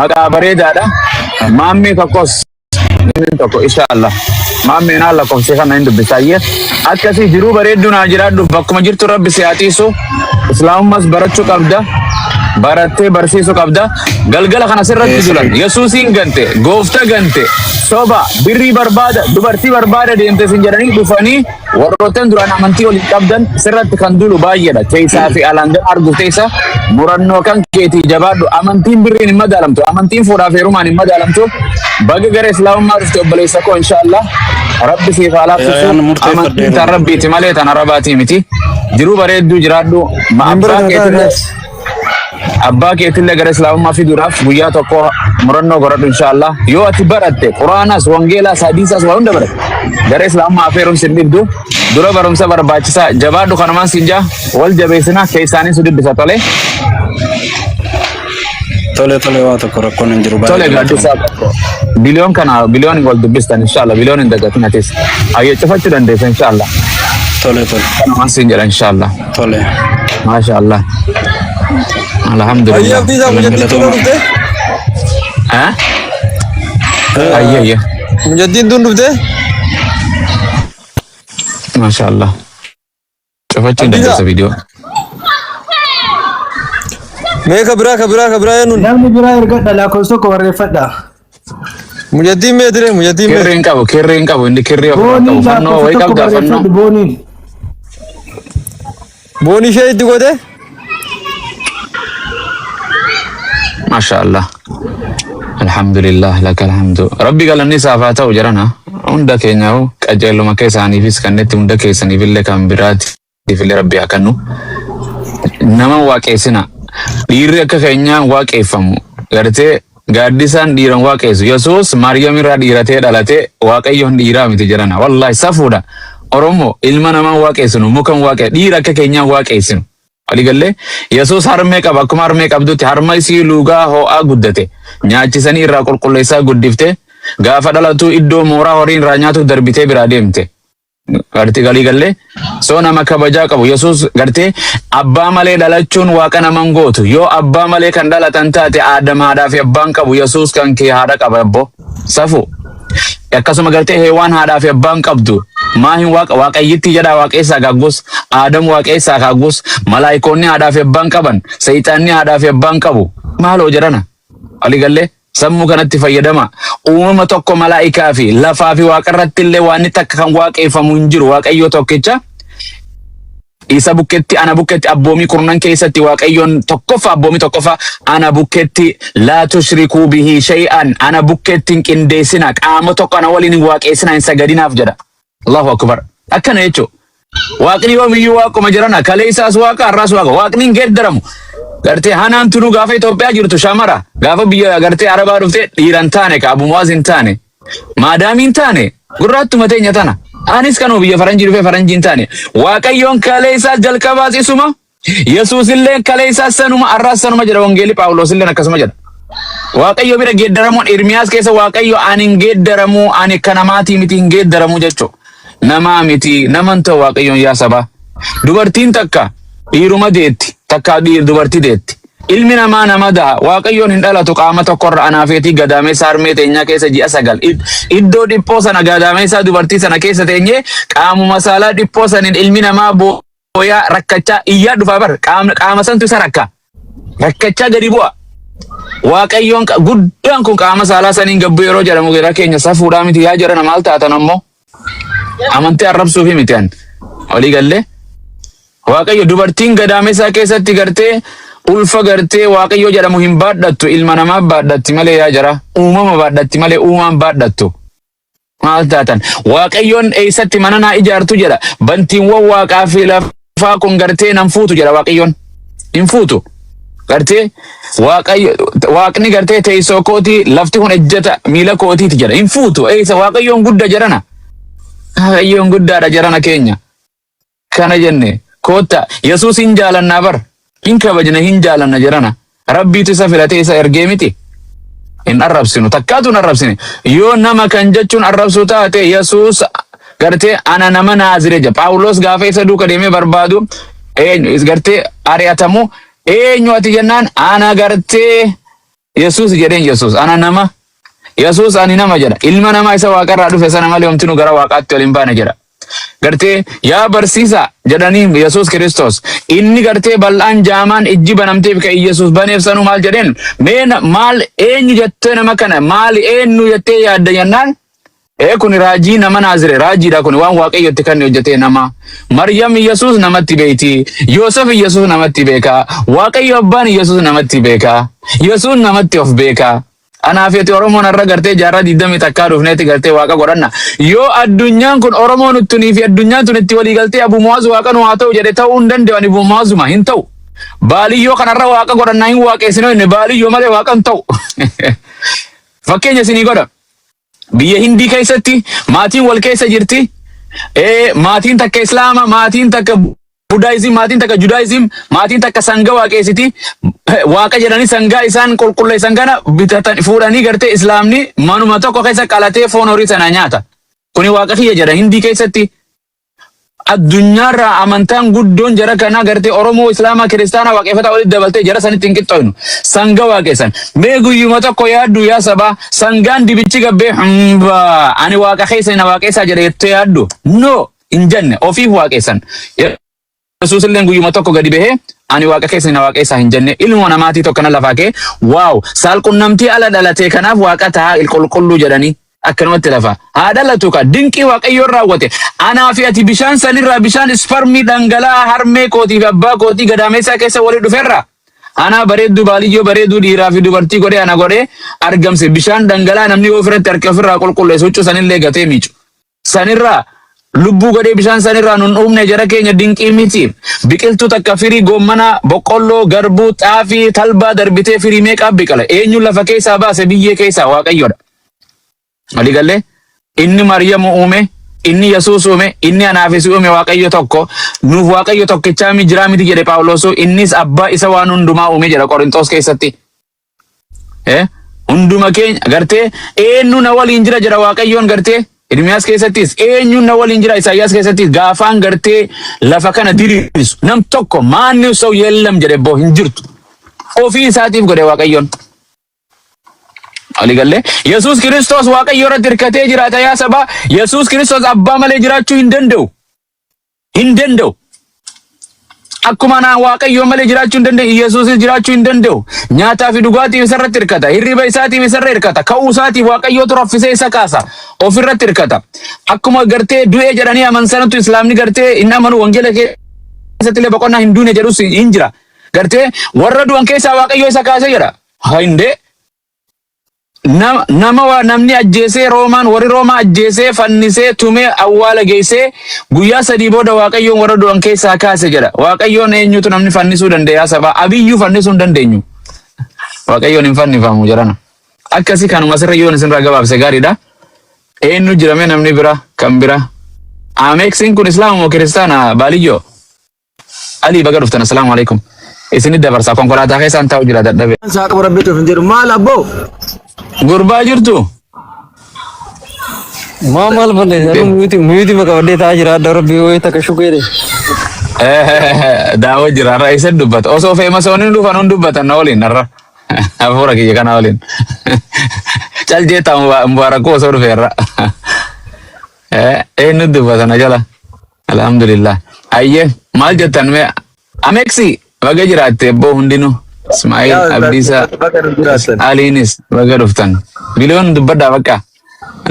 maqaa bareedaadha. Maammee tokkos inni tokko inshallah. Maammeen haala kofsee kana hin dubbisaayyee. Akkasii jiruu bareedduu naa jiraadhu bakkuma jirtu rabbi si haa tiisu. Islaamummaas barachuu qabda. Barattee barsiisuu qabda. Galgala kana sirratti julan. Yesuusiin gante, goofta gante, soba, birrii barbaada, dubartii barbaada deemte sin jedhanii dhufanii warroottan duraan amantii waliin qabdan sirratti kan dulu baay'eedha. Keessaa fi alangan argu teessa murannoo kan keetii jabaadhu. Amantiin birriin hin madaalamtu. Amantiin fuudhaaf heerumaan hin madaalamtu. Baga gara Islaamummaa dhufte obboleessa koo inshallah. Rabbi siif haa laaffisu. Amantiin tan rabbiiti malee tan arabaatii miti. Jiruu bareedduu jiraadhu. Abbaa keetillee gara Islaamummaa fiduudhaaf guyyaa tokko murannoo godhadhu inshallah. Yoo ati baratte Quraanas, Wangeelaas, Hadiisas waa hunda baratte gara Islaamummaa afeeruun sin dhibdu dura barumsa barbaachisaa jabaadhu kanumaan siin jaa wal jabeessina keessaanii su dubbisa tole. Tole waa tokko rakkoon hin jiru. Tole gaaddisaa tokko biliyoon wal dubbistan inshallah biliyoon hin dagatin atis ayyee cufachuu dandeessa inshallah. Tole kanumaan siin jedha inshallah. Tole. Mashallah. Alhamdulillah. Ayya. Mujaddin tun dhufte? Mashallah. Cofachuun dandeessa viidiyoo. Mee kabira yennuun. Namni biraa ergadha lakkoofsa tokko barreeffadha. Mujaddin mee dire mujaddin mee. Kirri hin qabu inni kirri of qabu fannoo wayi qabda fannoo. Booni ishee itti godhe? Mashallah. Alhamdulillah lakal hamdu. Rabbi galanni saafaa ta'u jarana. Hunda keenyaa'u qajeeluma keessaaniifis kannetti hunda keessaniifillee kan biraatiifillee Rabbi haa kennu. Nama waaqessina. Dhiirri akka keenyaan waaqeffamu. Gartee gaaddisaan dhiiran waaqessu. Yesuus Maariyaam irraa dhiiratee dhalatee Waaqayyoon dhiiraa miti jarana. Wallahi safuudha. Oromoo ilma namaa waaqessinu mukan waaqe dhiira akka keenyaan waaqessinu. Waligalee Yesuus harmee qaba akkuma harmee qabdutti harma isii luugaa ho'aa guddate nyaachisanii irraa qulqulleessaa guddifte gaafa dhalatu iddoo mooraa horiin irraa nyaatu darbitee biraa deemte. Gartee waligalee soo nama kabajaa qabu Yesuus gartee abbaa malee dhalachuun waaqa naman gootu yoo abbaa malee kan dhalatan taate aadamaadhaa fi abbaan qabu Yesuus kan kee haadha qaba abbo safu. Akkasuma gartee heewaan haadhaa fi abbaan qabdu maahin waaqayyitti jedha waaqessaa gaggus aadam waaqessaa gaggus malaayikoonni haadhaa fi abbaan qaban seeyxaanni haadhaa fi abbaan qabu maaloo jedhana waligalee sammuu kanatti fayyadama uumama tokko malaayikaa fi lafaa fi waaqarratti illee waan takka kan waaqeffamu hin jiru waaqayyo tokkicha isa bukketti ana bukketti abboomii kurnan keessatti waaqayyoon tokkoffaa ana bukketti laa tushrikuu bihi shay'an ana bukketti hin qindeessina qaama tokko ana waliin hin waaqessina hin sagadinaaf jedha. Allahu akbar. Akkana jechuun waaqni yoomiyyuu waaquma jirana kalee isaas waaqa har'aas waaqa waaqni hin geeddaramu. Gartee hanaan tunuu gaafa Itoophiyaa jirtu shamara gaafa biyya gartee Arabaa dhufte dhiiran taane ka abumuwaas hin taane maadaamiin taane gurraattuma teenya tana. Anis kanuu biyya faranjii dhufee faranjiin taane waaqayyoon kalee isaas jalqabaas isuma Yesuus illee kalee isaas sanuma har'aas sanuma jedha wangeelii Phaawulos illee akkasuma jedha. Waaqayyo bira geeddaramuun Irmiyaas keessa waaqayyo ani hin geeddaramu ani kanamaatii miti hin geeddaramu jechuudha. Nama miti naman ta'u waaqayyoon yaa saba. Dubartiin takka dhiiruma deetti takka dubartii deetti. Ilmi namaa nama daha waaqayyoon hin dhalatu qaama tokkorra anaafeetii gadaameessa harmee teenyaa keessa ji'a 9 iddoo dhiphoo sana gadaameessa dubartii sana keessa teenyee qaamuma saalaa dhiphoo saniin ilmi namaa booyaa rakkachaa iyyaa dhufaa bar qaama santu isa rakkachaa gadi bu'a. Waaqayyoon guddaan kun qaama saalaa saniin gabbu yeroo jedhamu gara keenya safuudhaa miti yaa jara maal taatan ammoo amantii arrabsuuf miti an walii galle waaqayyo dubartiin gadaameessaa keessatti gartee ulfa gartee waaqayyo jedhamu hin baadhattu ilma namaa baadhatti malee yaa jara uumama baadhatti malee uumaan baadhattu maal taatan waaqayyoon eessatti mana naa ijaartu jedha bantiiwwan waaqaa fi lafaa kun gartee nan fuutu jedha waaqayyoon hin fuutu. Gartee waaqni gartee teessoo kooti lafti kun ejjata miila kootiiti jedha hin fuutu eessa waaqayyoon guddaa jarana waaqayyoon guddaadha jarana keenya kana jenne koota Yesuus hin jaalannaa bar hin kabajna hin jaalanna jarana rabbiitu isa filatee isa ergee miti hin arrabsinu takkaatu hin arrabsine yoo nama kan jechuun arrabsu taate Yesuus gartee ana nama Naaziree jedha Phaawulos gaafa isa duuka deemee barbaadu gartee ari'atamu eenyu ati jennaan ana gartee Yesus jedheen Yesus ana nama Yesus ani nama jedha ilma namaa isa waaqarraa dhufe sana malee homti nu gara waaqaatti waliin baana jedha. Gartee yaa barsiisa jedhanii Yesus Kiristoos inni gartee bal'aan jaamaan ijji banamteef ka Yesus baneef sanu maal jedheen mee maal eenyu jettee nama kana maal eenyu jettee yaadda jennaan kun raajii nama Naazire raajiidha kun waan waaqayyotti kan hojjetee nama Maryam Yesus namatti beekti Yoosef Yesus namatti beeka waaqayyo abbaan Yesus namatti beeka Yesus namatti of beeka. Anaaf ati Oromoon irra gartee jaarraa 20 takkaa dhufneeti gartee waaqa godhanna yoo addunyaan kun Oromoon uttunii fi addunyaan tun itti walii galtee Abu Mu'aaz waaqa nu haa ta'u jedhe ta'uu hin danda'u ani Abu Mu'aazuma hin ta'u baaliyyoo kanarra waaqa godhannaa hin waaqessinoo inni baaliyyoo malee waaqa hin ta'u. Fakkeenya isinii godha biyya Hindii keessatti maatiin wal keessa jirti maatiin takka Islaama maatiin takka Budaayizim maatiin takka Judaayizim maatiin takka sanga waaqessiti waaqa jedhanii sangaa isaan qulqulleessan kana bitatan fuudhanii gartee Islaamni manuma tokko keessa qalatee foon horii sana nyaata. Kuni waaqa kiyya jedha Hindii keessatti. Addunyaarraa amantaan guddoon jara kana gartee Oromoo Islaamaa Kiristaanaa waaqeffata walitti dabaltee jara sanitti hin qixxooynu. Sanga waaqessan. Mee guyyuma tokko yaaddu yaa sabaa sangaan dibichi gabbee ani waaqa keessa na waaqessaa jedhe jettee yaaddu. No hin jenne ofiif waaqessan. Yesus illee guyyuma tokko gadi bahee ani waaqa keessa na waaqessaa hin jenne ilmoo namaatii tokko na lafaa kee waaw saalqunnamtii ala dhalatee kanaaf waaqa ta'a qulqulluu jedhanii akkanumatti lafa haa dhalatu ka dinqii waaqayyoon raawwate anaa fi ati bishaan sanirraa bishaan isparmii dhangala'aa harmee kootii fi abbaa kootii gadaameessaa keessa walii dhufeerra anaa bareedduu baaliyyoo bareedduu dhiiraa fi dubartii godhee ana godhee argamse bishaan dhangala'aa namni ofirratti harka ofirraa qulqulleessu huccuu sanillee gatee miicu sanirraa lubbuu godhee bishaan sanirraa nun uumne jara keenya dinqii miti biqiltuu takka firii goommana boqqolloo garbuu xaafii talbaa darbitee firii meeqaa biqila eenyu lafa keessaa baase biyyee keessaa waaqayyoodha. Waliigalee inni Maryamu uume inni Yesuus uume inni anaafis uume waaqayyo tokko nuuf waaqayyo tokkichaa jiraa miti jedhe Phaawulos innis abbaa isa waan hundumaa uume jedha Qorintoos keessatti. Hunduma keenya gartee eenyu na waliin jira jedha waaqayyoon gartee Ermiyaas keessattis eenyu na waliin jira Isaayyaas keessattis gaafaan gartee lafa kana diriirsu nam tokko maanni osoo yeellam jedhe boo hin jirtu ofii isaatiif godhe waaqayyoon. Waliigalee Yesus Kiristoos waaqayyo irratti hirkatee jiraata yaa sabaa Yesus Kiristoos abbaa malee jiraachuu hin danda'u. Hin danda'u. Akkuma na waaqayyo malee jiraachuu hin danda'u Yesus jiraachuu hin danda'u. Nyaataa fi dhugaatii isarratti hirkata hirriba isaatiif isarra hirkata ka'uu isaatiif waaqayyootu raffisee isa kaasa ofirratti hirkata. Akkuma gartee du'ee jedhanii amansanatu Islaamni gartee inni amanu wangeela keessatti illee boqonnaa hin duune jedhus hin jira. Gartee warra du'an keessaa waaqayyo isa kaasee jedha. Hindee namni ajjeesee Roomaan warri Roomaa ajjeesee fannisee tumee awwaala geessee guyyaa 3 booda waaqayyoon warra du'an keessaa kaase jedha. Waaqayyoon eenyutu namni fannisuu dandeenya sabaa abiyyuu fannisuu hin dandeenyu. Waaqayyoon hin fannifamu jedhana. Akkasii kanuma sirra yoon isin gabaabse gaariidha. Eenyu jirame namni bira kan bira. Ameeksiin kun Islaama moo Kiristaana baaliyyoo? Alii baga dhuftan assalaamu alaikum. Isin dabarsaa konkolaataa keessaan taa'u jira dadhabe. Saaqaba rabbitu hin jiru maal abboo? Gurbaa jirtu? Maal balle muyuti maka wadde taa jira adda rabbi wayi takka shukeere. Daawwa jira irraa isa dubbata. Osoo fe'ama sooniin dhufan hun dubbatan na waliin irra. Hafuura kiyya kana waliin. Cal jeetaa mubaarakuu osoo dhufeerra. Eenyu dubbata na jala. Alhamdulillah. Ayyee maal jettan mee Ameeksi baga jiraatte ebboo hundinuu. Ismail Abdiisa Aliinis baga dhuftan. Biliyoon dubbadhaa bakka.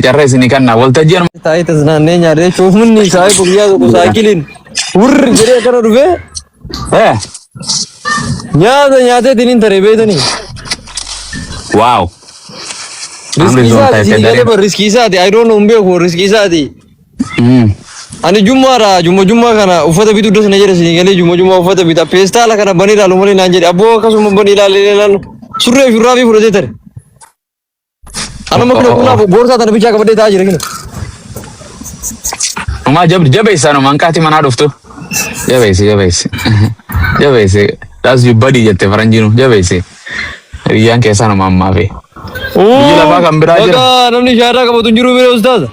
Carraa isinii kannaa waltajjiin. Taa'ee tasnaannee nyaatee cuufmunni saayii guyyaa tokko saayikiliin wurri jedhee kana dhufee. Nyaata nyaatee diniin taree beetanii. Waaw. Riskii isaati I don't know hin beeku riskii isaati. Ani jummaa kana uffata bituu dos na jedhe isin galee jummaa uffata bitaa peestaala kana banii ilaalu malee naan jedhe abboo akkasuma banii ilaalu surree fi shurraabii fudhatee tare. Anuma kana kunaaf boorsaa tana bichaa qabadhee taa'aa jira kina. Umaa jabeessaa no manqaati manaa dhuftu. Jabeessi. That's your body jette faranjiinu jabeessi. Riyyaan keessaa no mammaa fi. Biyyi lafaa kan biraa jira. Bakka namni shaadaa qabatu hin jiru bira ustaaza.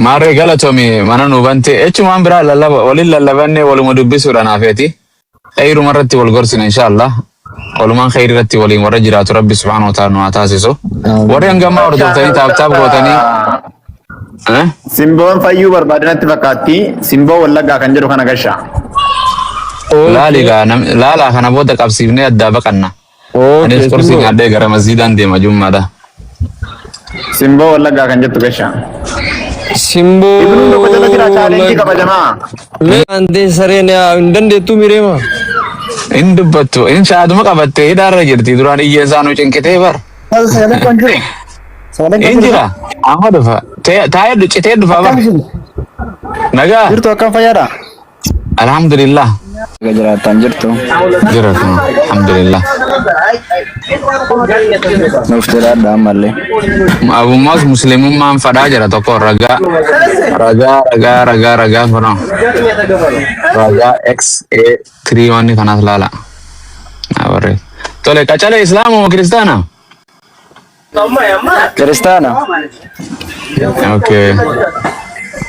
Maarree galatoomii mana nu bante jechumaan biraa waliin lallabanne waluma dubbisuudhaan hafeeti. Eeyiruma irratti wal gorsina inshallah. walumaan khayri irratti waliin warra jiraatu rabbi subhaanahu wa ta'ala nu haa taasisu. Warri hangamaa hordoftanii taaptaap gootanii Simboon fayyuu barbaadanatti fakkaatti. Simboo wallaggaa kan jedhu kana gashaa. laalaa kana booda qabsiifnee addaa baqanna. Anis qorsiin addee gara masjiidaan deema jummaadha. Simboo wallaggaa kan jettu gashaa. Simboo. Ibnuun tokko jala jira chaalenjii kabajamaa. Meeshaalee sareen hin dandeettuu mireema. In dubbattu in shaaduma qabattee hidhaarra jirti duraan iyyee isaanuu cinqitee bar. In jira amma dhufa taa'ee citee dhufa bar. Nagaa. Jirtu akkam fayyaadha? Alhamdulillah. Jiraatan jirtu. Jiraatu alhamdulillah. Nuuf jiraadha ammallee. Abummaas muslimummaan fadhaa jira tokko ragaa fana. Ragaa XA3 wanni kanaas laala. Tole qacalee islaamoo moo kiristaana? Kiristaana. Okay.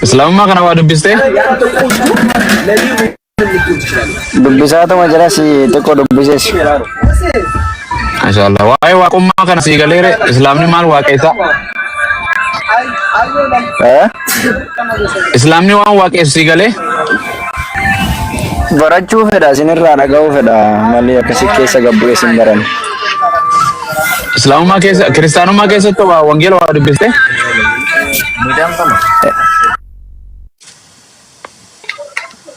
Islaamummaa kana waa dubbistee? Dubbisaatuma jira si xiqqoo dubbisees. Mashallah. Waa'ee waaqummaa kana sii galeere islaamni maal waaqeessa? Islaamni waan waaqessu sii galee? Barachuu fedha isinirraa dhaga'uu fedha malee akkasii keessa gabbu'ee isin baran. Islaamummaa keessa kiristaanummaa keessatti waa wangeela waa dubbistee?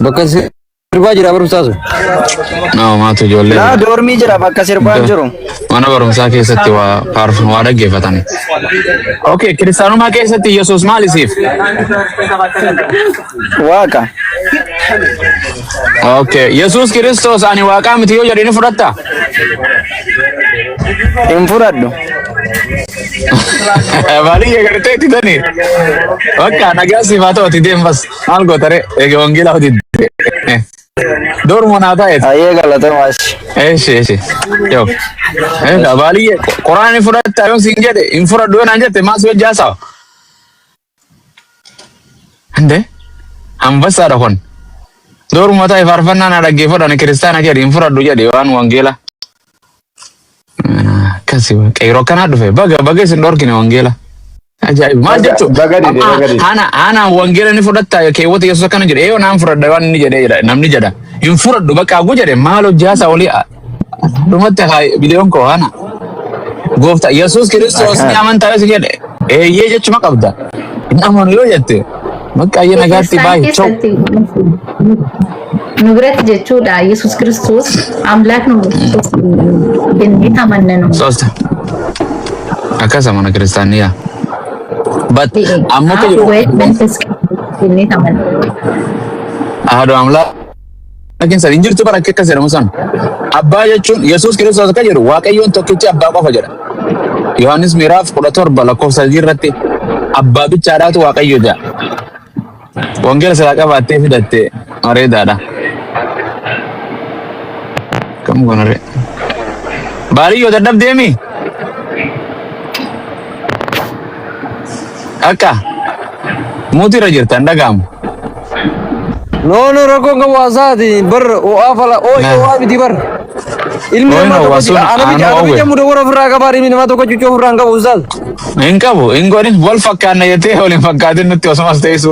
Bakka sirbaa jira barumsaasu. Maatu ijoollee. Naa doormii jira bakka sirbaa jiru. Mana barumsaa keessatti waa dhaggeeffatani. Okay, kiristaanummaa keessatti Yesuus maal isiif? Waaqa. Okay, Yesuus Kiristoos ani waaqaa miti yoo jedhini fudhatta? Hin fudhadhu. Baadiyyaa gartee itti tani. Bakka nagaa siif haa ta'uti deemas maal gootare eege wangeelaa hojii. Dormo naa ta'eet. Ayyee galatamaas. Eeshi. Yoo. Baadiyyaa quraani fudhatta yoo siin jedhe hin fudhadhu yoo naan jette maas wajjaa sawa. Hande hambassaadha kun. Dormo ta'e faarfannaa na dhaggeeffadhaan kiristaana jedhe hin fudhadhu jedhe waan wangeela. Kasi qeeroo kanaa dhufe baga isin dhorkine wangeela. Ajaa'iba maal jechuun ana wangeela ni fudhatta keewwata Yesuus akkana jedhe yoo naan fudhadha waan inni jedhee namni jedha hin fudhadhu bakka hagu jedhe maal hojjaasa olii dhumatti biliyoon koo ana goofta Yesuus Kiristoos ni amantaa yoo si jedhe eeyyee jechuma qabda hin amanu yoo jette bakka ayyee nagaatti baay'ee nu biratti jechuudha Yesuus Kiristoos amlaak nu jennee amanna nu. Sosta. Akkasa mana kiristaaniyaa. But amma ka jiru. Jennee amanna. Haadha amlaa. Lakin san injirtu bara akka jedhamu san. Abbaa jechuun Yesuus Kiristoos akka jedhu Waaqayyoon tokkichi abbaa qofa jedha. Yohaannis miiraaf 17 lakkoofsa 3 irratti abbaa bichaadhaatu Waaqayyo jedha. Wangeela silaa qabaattee fidatte areedaadha. Kamu gonore. Baadiyyaa dadhab deemi. Akka muutii irra jirtan dhagaamu. No rakkoon qabu haasaati bar o'a fala o'a miti bar. Ilmi namaa tokko jira ana biyya muda warra ofirraa qabaa ilmi namaa tokko cuucuu ofirraa hin qabu ustaaz. Hin qabu hin godhin wal fakkaanna jettee waliin fakkaatin nutti osumas teessu.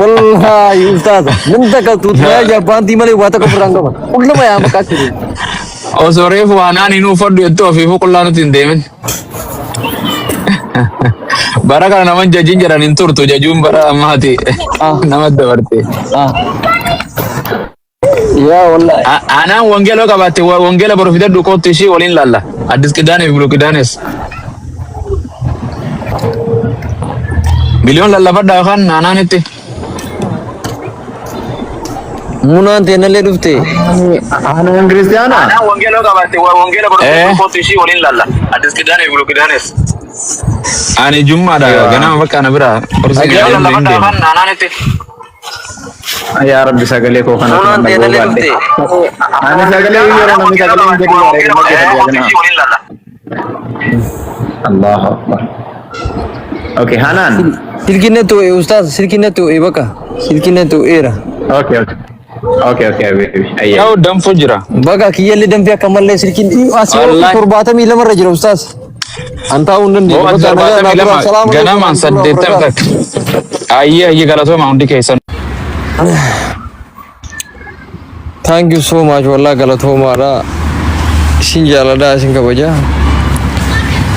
Wallahi ustaaz min takka tuutaya jabbaantii malee waa takka ofirraa hin qaban. Qullama yaa maqaatti. Osoo reefu waanaan hin uffadhu jettee ofiifuu qullaa nuti hin deemin. Bara kana naman jajiin jedhan hin turtu jajuun bara ammaati nama dabarte. Yaa wallahi. Anaan wangeela qabaatte wangeela boru fidadhu kootti ishii waliin laalla. Addis Qidaaneef Bulu Qidaanes. Biliyoon lallafadhaa yookaan anaanitti. Munaan teenallee dhufte. Anaan kiristaana. Anaan wangeela qabaatte wangeela boru fidadhu kootti ishii waliin laalla. Addis Qidaaneef Bulu Qidaanes. Ani jummaadha ganama bakka ana bira. Biliyoon lallafadhaa yookaan anaanitti. Yaa Rabbi sagalee koo kana Munaan teenallee dhufte. Ani sagalee yeroo namni sagalee hin jedhu Allahu Akbar. Okay, Hanan. Silkinne tu ustaz silkinne tu bakka silkinne tu era. Okay. Okay, ayya. Yaa'u danfoo jira. Baga kiyyallee danfee akka mallee silkiin asii Wallahi. 72 irra jira ustaas. Antaa hundi Boo Bakka nagaa naa dura. Salaamu ganamaan alaikum. 80 takka. Ayye galatooma hundi keessan. Thank you so much wallah galatoomaadha. Isin jaaladha isin kabaja.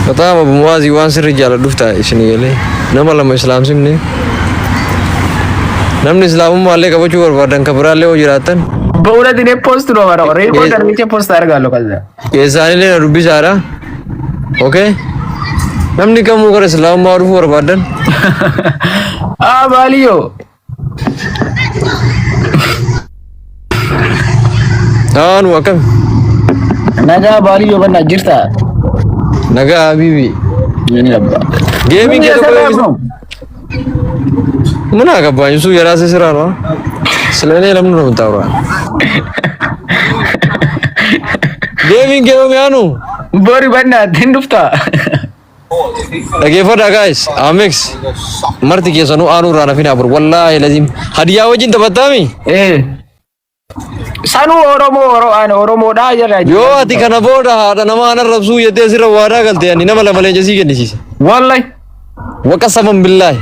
Kataama bumuwaazii waan sirri jaaladhuuf ta'a isin galee. Nama lama islaamsimne. Namni islaamummaa illee qabachuu barbaadan kan biraallee hoo jiraatan. በእውነት እኔ ፖስት ነው ማለት ነው። ሪፖርት አድርጌ ፖስት አደርጋለሁ ከዛ Keessaanillee na dubbisaadha. Okay? Namni kamuu gara islaamummaa dhufuu barbaadan. ባልዮ Taanu akkam? ነጋ ባልዮ በና ጅርታ Nagaa habibi. ምን ያባ Geemiin kee tokko ምን አገባኝ እሱ የራሴ ስራ ነው። ስለኔ ለምን ነው የምታወራው? Geemiin kee የሚያኑ ቦሪ በና ትንዱፍታ dhageeffadha guys Amex marti keessanuu aanuu irraa nafin abur wallaahi laziim hadiyaa wajjin taphattaami ሰኑ ኦሮሞ ኦሮሞዳ ጀራ yoo ati kana booda haadha nama ana rabsuu jettee sirra waadaa galte ani nama lama leenjasii kennisiise ወላይ waqasaman billaahi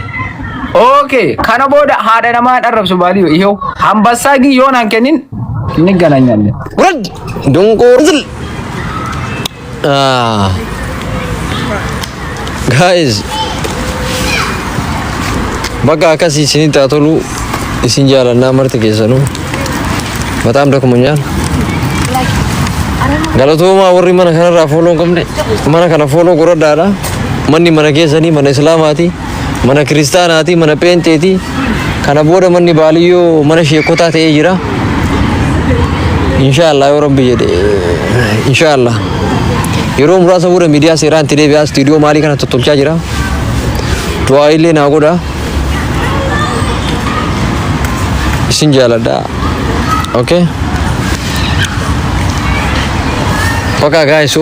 ኦኬ ከነ ቦዳ ሃደ ነማ አረብሱ ባልዮ ይሄው አንበሳ ግን ዮን አንከኒን እንገናኛለን ውረድ ዶንቆርዝል guys bakka akkasii isinii taa tolu isin jaalannaa marti keessanuu bataam dakumunyaan galatoomaa warri mana kanarraa fooloo hin qabne mana kana fooloo godhadhaadha manni mana keessanii mana islaamaati mana kiristaanaati mana peenteeti kana booda manni baaliyyoo mana sheekotaa ta'ee jira inshaallah yoo rabbi jedhe inshaallah yeroo muraasa booda miidiyaa seeraan itti deebi'aa istiidiyoo maalii kana tottolchaa jira du'aa illee naa godha isin jaaladha okay okay guys so